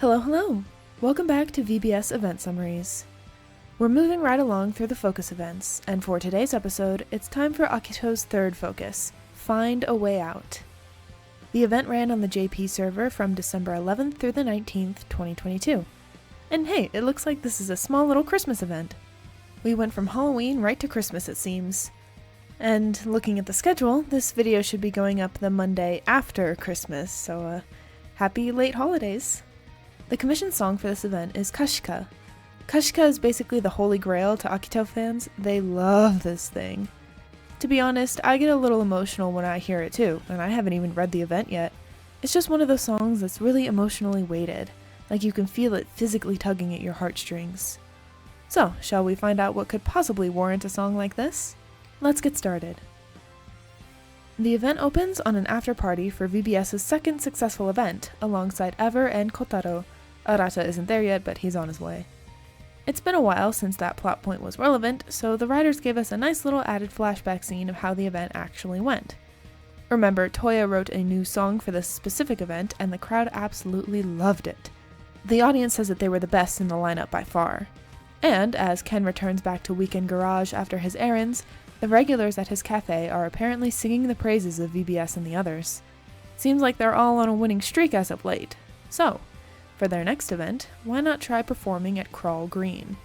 Hello, hello! Welcome back to VBS Event Summaries. We're moving right along through the focus events, and for today's episode, it's time for Akito's third focus, Find a Way Out. The event ran on the JP server from December 11th through the 19th, 2022. And hey, it looks like this is a small little Christmas event. We went from Halloween right to Christmas, it seems. And looking at the schedule, this video should be going up the Monday after Christmas, so happy late holidays! The commissioned song for this event is Kashika. Kashika is basically the holy grail to Akito fans. They love this thing. To be honest, I get a little emotional when I hear it too, and I haven't even read the event yet. It's just one of those songs that's really emotionally weighted, like you can feel it physically tugging at your heartstrings. So, shall we find out what could possibly warrant a song like this? Let's get started. The event opens on an after-party for VBS's second successful event, alongside Ever and Kotaro. Arata isn't there yet, but he's on his way. It's been a while since that plot point was relevant, so the writers gave us a nice little added flashback scene of how the event actually went. Remember, Toya wrote a new song for this specific event, and the crowd absolutely loved it. The audience says that they were the best in the lineup by far. And, as Ken returns back to Weekend Garage after his errands, the regulars at his cafe are apparently singing the praises of VBS and the others. Seems like they're all on a winning streak as of late. So, for their next event, why not try performing at Crawl Green?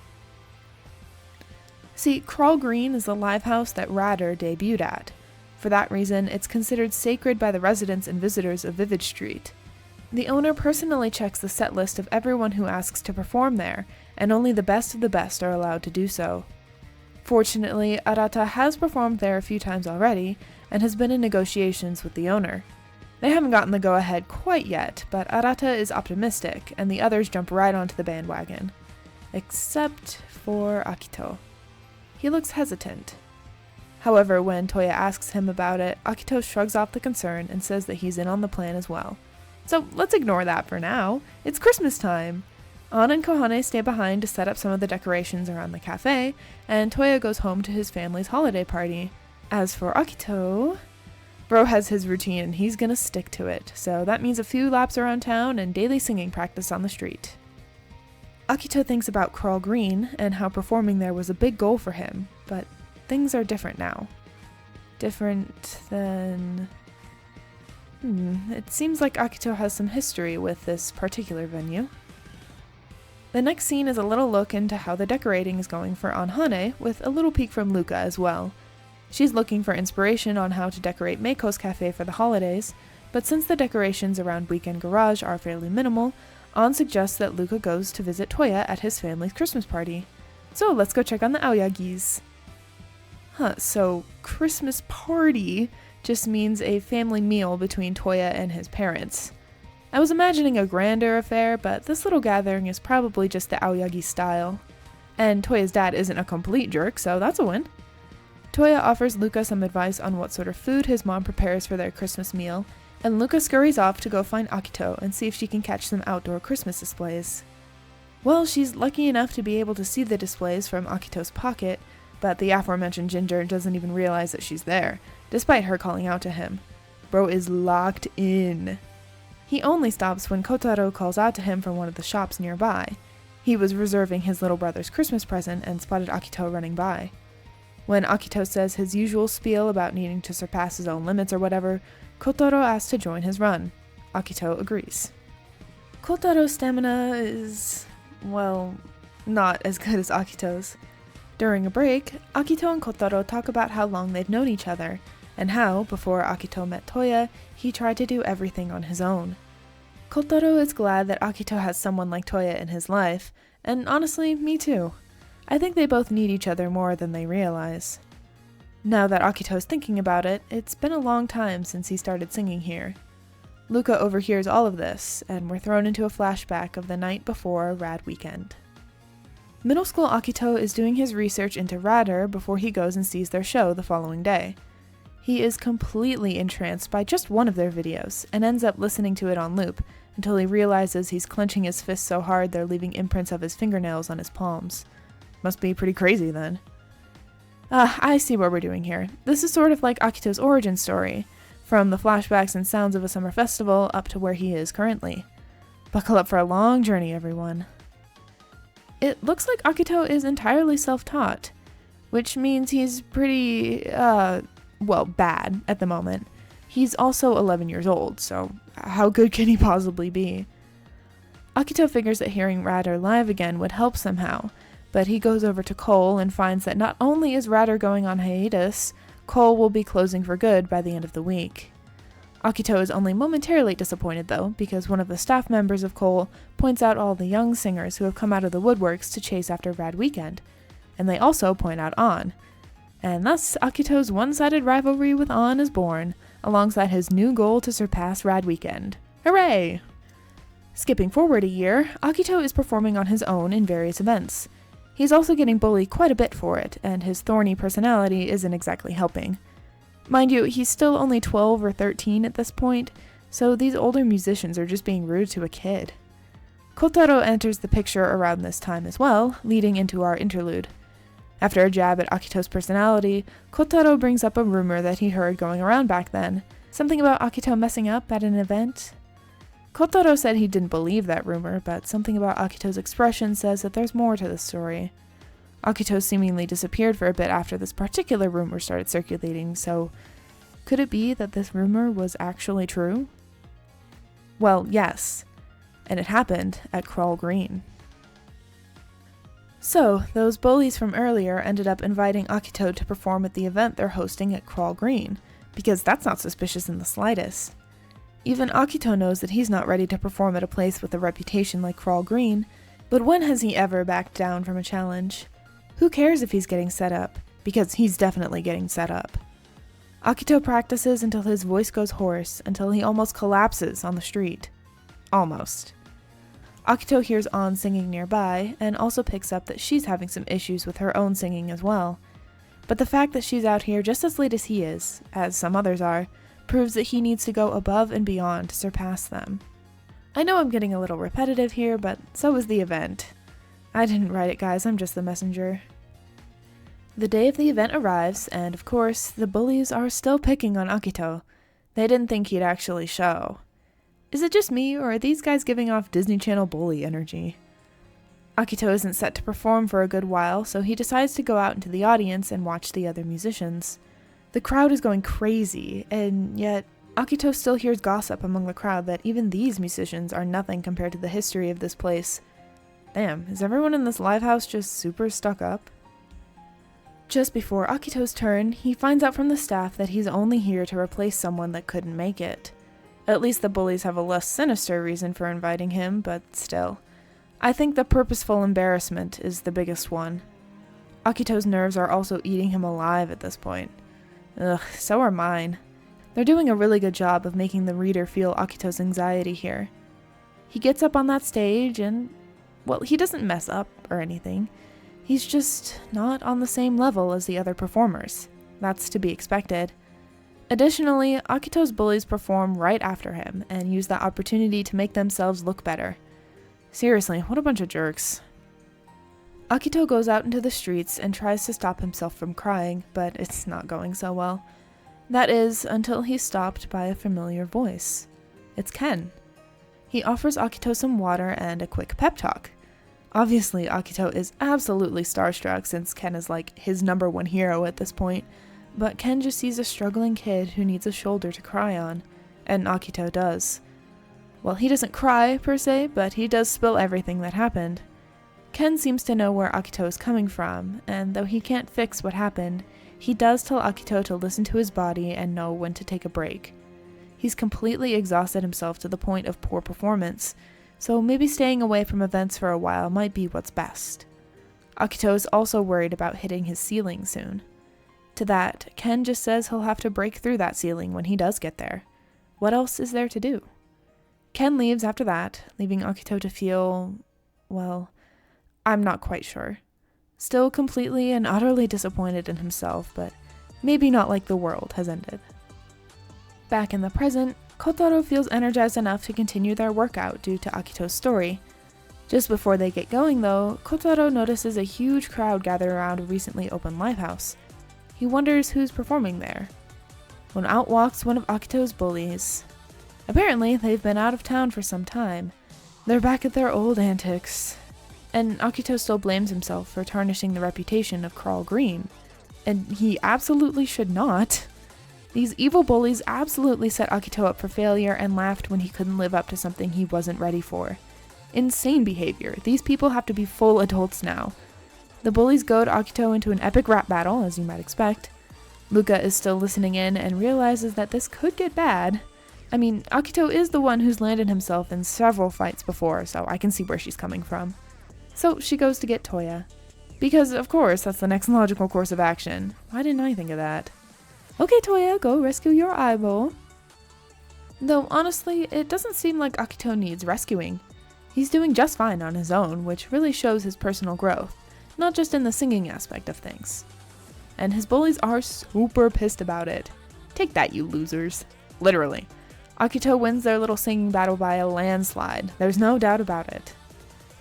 See, Crawl Green is the live house that Radar debuted at. For that reason, it's considered sacred by the residents and visitors of Vivid Street. The owner personally checks the set list of everyone who asks to perform there, and only the best of the best are allowed to do so. Fortunately, Arata has performed there a few times already, and has been in negotiations with the owner. They haven't gotten the go-ahead quite yet, but Arata is optimistic, and the others jump right onto the bandwagon. Except for Akito. He looks hesitant. However, when Toya asks him about it, Akito shrugs off the concern and says that he's in on the plan as well. So let's ignore that for now. It's Christmas time! An and Kohane stay behind to set up some of the decorations around the cafe, and Toya goes home to his family's holiday party. As for Akito, Bro has his routine and he's gonna stick to it, so that means a few laps around town and daily singing practice on the street. Akito thinks about Crawl Green and how performing there was a big goal for him, but things are different now. Different than... It seems like Akito has some history with this particular venue. The next scene is a little look into how the decorating is going for Anhane, with a little peek from Luka as well. She's looking for inspiration on how to decorate Meiko's cafe for the holidays, but since the decorations around Weekend Garage are fairly minimal, An suggests that Luka goes to visit Toya at his family's Christmas party. So let's go check on the Aoyagis. So Christmas party just means a family meal between Toya and his parents. I was imagining a grander affair, but this little gathering is probably just the Aoyagi style. And Toya's dad isn't a complete jerk, so that's a win. Toya offers Luka some advice on what sort of food his mom prepares for their Christmas meal, and Luka scurries off to go find Akito and see if she can catch some outdoor Christmas displays. Well, she's lucky enough to be able to see the displays from Akito's pocket, but the aforementioned Ginger doesn't even realize that she's there, despite her calling out to him. Bro is locked in. He only stops when Kotaro calls out to him from one of the shops nearby. He was reserving his little brother's Christmas present and spotted Akito running by. When Akito says his usual spiel about needing to surpass his own limits or whatever, Kotaro asks to join his run. Akito agrees. Kotaro's stamina is, well, not as good as Akito's. During a break, Akito and Kotaro talk about how long they've known each other, and how, before Akito met Toya, he tried to do everything on his own. Kotaro is glad that Akito has someone like Toya in his life, and honestly, me too. I think they both need each other more than they realize. Now that Akito's thinking about it, it's been a long time since he started singing here. Luka overhears all of this, and we're thrown into a flashback of the night before Rad Weekend. Middle school Akito is doing his research into Radar before he goes and sees their show the following day. He is completely entranced by just one of their videos, and ends up listening to it on loop, until he realizes he's clenching his fists so hard they're leaving imprints of his fingernails on his palms. Must be pretty crazy then. I see what we're doing here. This is sort of like Akito's origin story, from the flashbacks and sounds of a summer festival up to where he is currently. Buckle up for a long journey, everyone. It looks like Akito is entirely self-taught, which means he's pretty, bad at the moment. He's also 11 years old, so how good can he possibly be? Akito figures that hearing Radar live again would help somehow, but he goes over to Cole and finds that not only is Radar going on hiatus, Cole will be closing for good by the end of the week. Akito is only momentarily disappointed though, because one of the staff members of Cole points out all the young singers who have come out of the woodworks to chase after Rad Weekend, and they also point out On. And thus, Akito's one-sided rivalry with On is born, alongside his new goal to surpass Rad Weekend. Hooray! Skipping forward a year, Akito is performing on his own in various events. He's also getting bullied quite a bit for it, and his thorny personality isn't exactly helping. Mind you, he's still only 12 or 13 at this point, so these older musicians are just being rude to a kid. Kotaro enters the picture around this time as well, leading into our interlude. After a jab at Akito's personality, Kotaro brings up a rumor that he heard going around back then, something about Akito messing up at an event. Kotaro said he didn't believe that rumor, but something about Akito's expression says that there's more to the story. Akito seemingly disappeared for a bit after this particular rumor started circulating, so could it be that this rumor was actually true? Well, yes, and it happened at Crawl Green. So, those bullies from earlier ended up inviting Akito to perform at the event they're hosting at Crawl Green, because that's not suspicious in the slightest. Even Akito knows that he's not ready to perform at a place with a reputation like Crawl Green, but when has he ever backed down from a challenge? Who cares if he's getting set up? Because he's definitely getting set up. Akito practices until his voice goes hoarse, until he almost collapses on the street. Almost. Akito hears On singing nearby, and also picks up that she's having some issues with her own singing as well. But the fact that she's out here just as late as he is, as some others are, proves that he needs to go above and beyond to surpass them. I know I'm getting a little repetitive here, but so is the event. I didn't write it, guys, I'm just the messenger. The day of the event arrives, and of course, the bullies are still picking on Akito. They didn't think he'd actually show. Is it just me, or are these guys giving off Disney Channel bully energy? Akito isn't set to perform for a good while, so he decides to go out into the audience and watch the other musicians. The crowd is going crazy, and yet Akito still hears gossip among the crowd that even these musicians are nothing compared to the history of this place. Damn, is everyone in this live house just super stuck up? Just before Akito's turn, he finds out from the staff that he's only here to replace someone that couldn't make it. At least the bullies have a less sinister reason for inviting him, but still. I think the purposeful embarrassment is the biggest one. Akito's nerves are also eating him alive at this point. Ugh, so are mine. They're doing a really good job of making the reader feel Akito's anxiety here. He gets up on that stage and, well, he doesn't mess up or anything. He's just not on the same level as the other performers. That's to be expected. Additionally, Akito's bullies perform right after him and use that opportunity to make themselves look better. Seriously, what a bunch of jerks. Akito goes out into the streets and tries to stop himself from crying, but it's not going so well. That is, until he's stopped by a familiar voice. It's Ken. He offers Akito some water and a quick pep talk. Obviously, Akito is absolutely starstruck since Ken is like his #1 hero at this point, but Ken just sees a struggling kid who needs a shoulder to cry on, and Akito does. Well, he doesn't cry, per se, but he does spill everything that happened. Ken seems to know where Akito is coming from, and though he can't fix what happened, he does tell Akito to listen to his body and know when to take a break. He's completely exhausted himself to the point of poor performance, so maybe staying away from events for a while might be what's best. Akito is also worried about hitting his ceiling soon. To that, Ken just says he'll have to break through that ceiling when he does get there. What else is there to do? Ken leaves after that, leaving Akito to feel, well, I'm not quite sure. Still completely and utterly disappointed in himself, but maybe not like the world has ended. Back in the present, Kotaro feels energized enough to continue their workout due to Akito's story. Just before they get going though, Kotaro notices a huge crowd gathered around a recently opened live house. He wonders who's performing there. When out walks one of Akito's bullies. Apparently, they've been out of town for some time. They're back at their old antics. And Akito still blames himself for tarnishing the reputation of Crawl Green. And he absolutely should not. These evil bullies absolutely set Akito up for failure and laughed when he couldn't live up to something he wasn't ready for. Insane behavior. These people have to be full adults now. The bullies goad Akito into an epic rap battle, as you might expect. Luca is still listening in and realizes that this could get bad. I mean, Akito is the one who's landed himself in several fights before, so I can see where she's coming from. So she goes to get Toya. Because, of course, that's the next logical course of action. Why didn't I think of that? Okay, Toya, go rescue your eyeball. Though, honestly, it doesn't seem like Akito needs rescuing. He's doing just fine on his own, which really shows his personal growth, not just in the singing aspect of things. And his bullies are super pissed about it. Take that, you losers. Literally. Akito wins their little singing battle by a landslide. There's no doubt about it.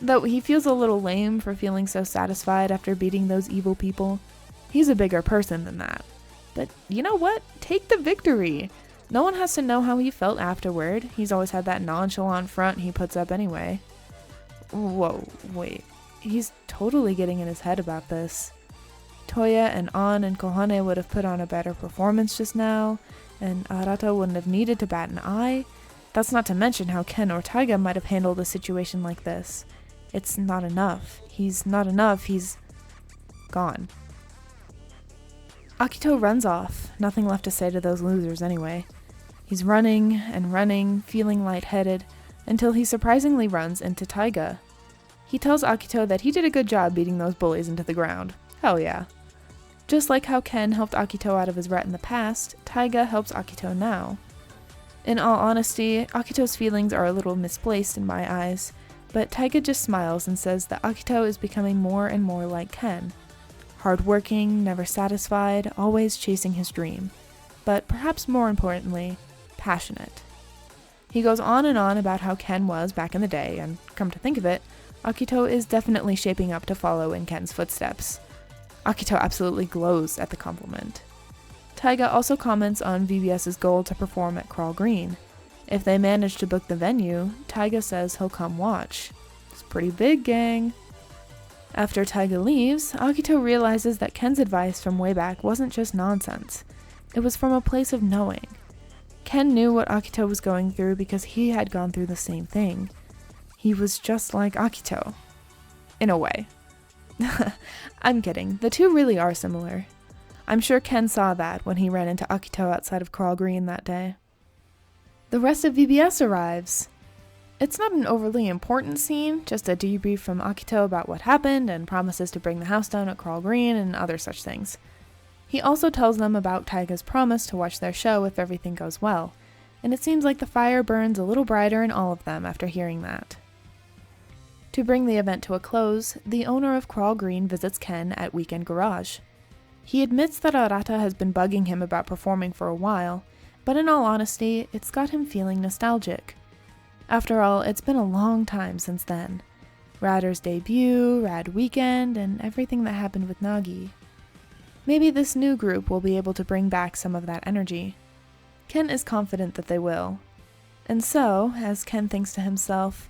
Though he feels a little lame for feeling so satisfied after beating those evil people. He's a bigger person than that. But you know what? Take the victory. No one has to know how he felt afterward. He's always had that nonchalant front he puts up anyway. Whoa, wait. He's totally getting in his head about this. Toya and An and Kohane would have put on a better performance just now, and Arata wouldn't have needed to bat an eye. That's not to mention how Ken or Taiga might have handled a situation like this. It's not enough. He's not enough. He's gone. Akito runs off, nothing left to say to those losers anyway. He's running and running, feeling lightheaded, until he surprisingly runs into Taiga. He tells Akito that he did a good job beating those bullies into the ground. Hell yeah. Just like how Ken helped Akito out of his rut in the past, Taiga helps Akito now. In all honesty, Akito's feelings are a little misplaced in my eyes, but Taiga just smiles and says that Akito is becoming more and more like Ken. Hardworking, never satisfied, always chasing his dream. But perhaps more importantly, passionate. He goes on and on about how Ken was back in the day, and come to think of it, Akito is definitely shaping up to follow in Ken's footsteps. Akito absolutely glows at the compliment. Taiga also comments on VBS's goal to perform at Crawl Green. If they manage to book the venue, Taiga says he'll come watch. It's pretty big, gang. After Taiga leaves, Akito realizes that Ken's advice from way back wasn't just nonsense. It was from a place of knowing. Ken knew what Akito was going through because he had gone through the same thing. He was just like Akito. In a way. I'm kidding. The two really are similar. I'm sure Ken saw that when he ran into Akito outside of Crawl Green that day. The rest of VBS arrives. It's not an overly important scene, just a debrief from Akito about what happened and promises to bring the house down at Crawl Green and other such things. He also tells them about Taiga's promise to watch their show if everything goes well, and it seems like the fire burns a little brighter in all of them after hearing that. To bring the event to a close, the owner of Crawl Green visits Ken at Weekend Garage. He admits that Arata has been bugging him about performing for a while, but in all honesty, it's got him feeling nostalgic. After all, it's been a long time since then. Radder's debut, Rad Weekend, and everything that happened with Nagi. Maybe this new group will be able to bring back some of that energy. Ken is confident that they will. And so, as Ken thinks to himself,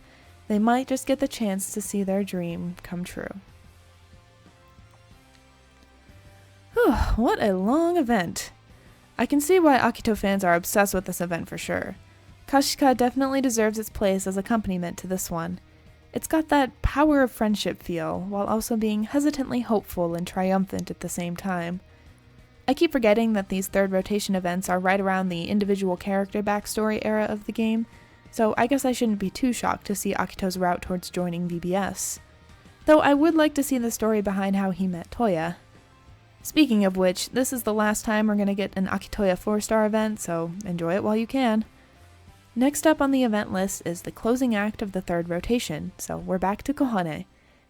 they might just get the chance to see their dream come true. Whew, what a long event. I can see why Akito fans are obsessed with this event for sure. Kashika definitely deserves its place as accompaniment to this one. It's got that power of friendship feel, while also being hesitantly hopeful and triumphant at the same time. I keep forgetting that these third rotation events are right around the individual character backstory era of the game, so I guess I shouldn't be too shocked to see Akito's route towards joining VBS. Though I would like to see the story behind how he met Toya. Speaking of which, this is the last time we're going to get an Akitoya 4-star event, so enjoy it while you can. Next up on the event list is the closing act of the third rotation, so we're back to Kohane.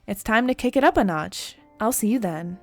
It's time to kick it up a notch. I'll see you then.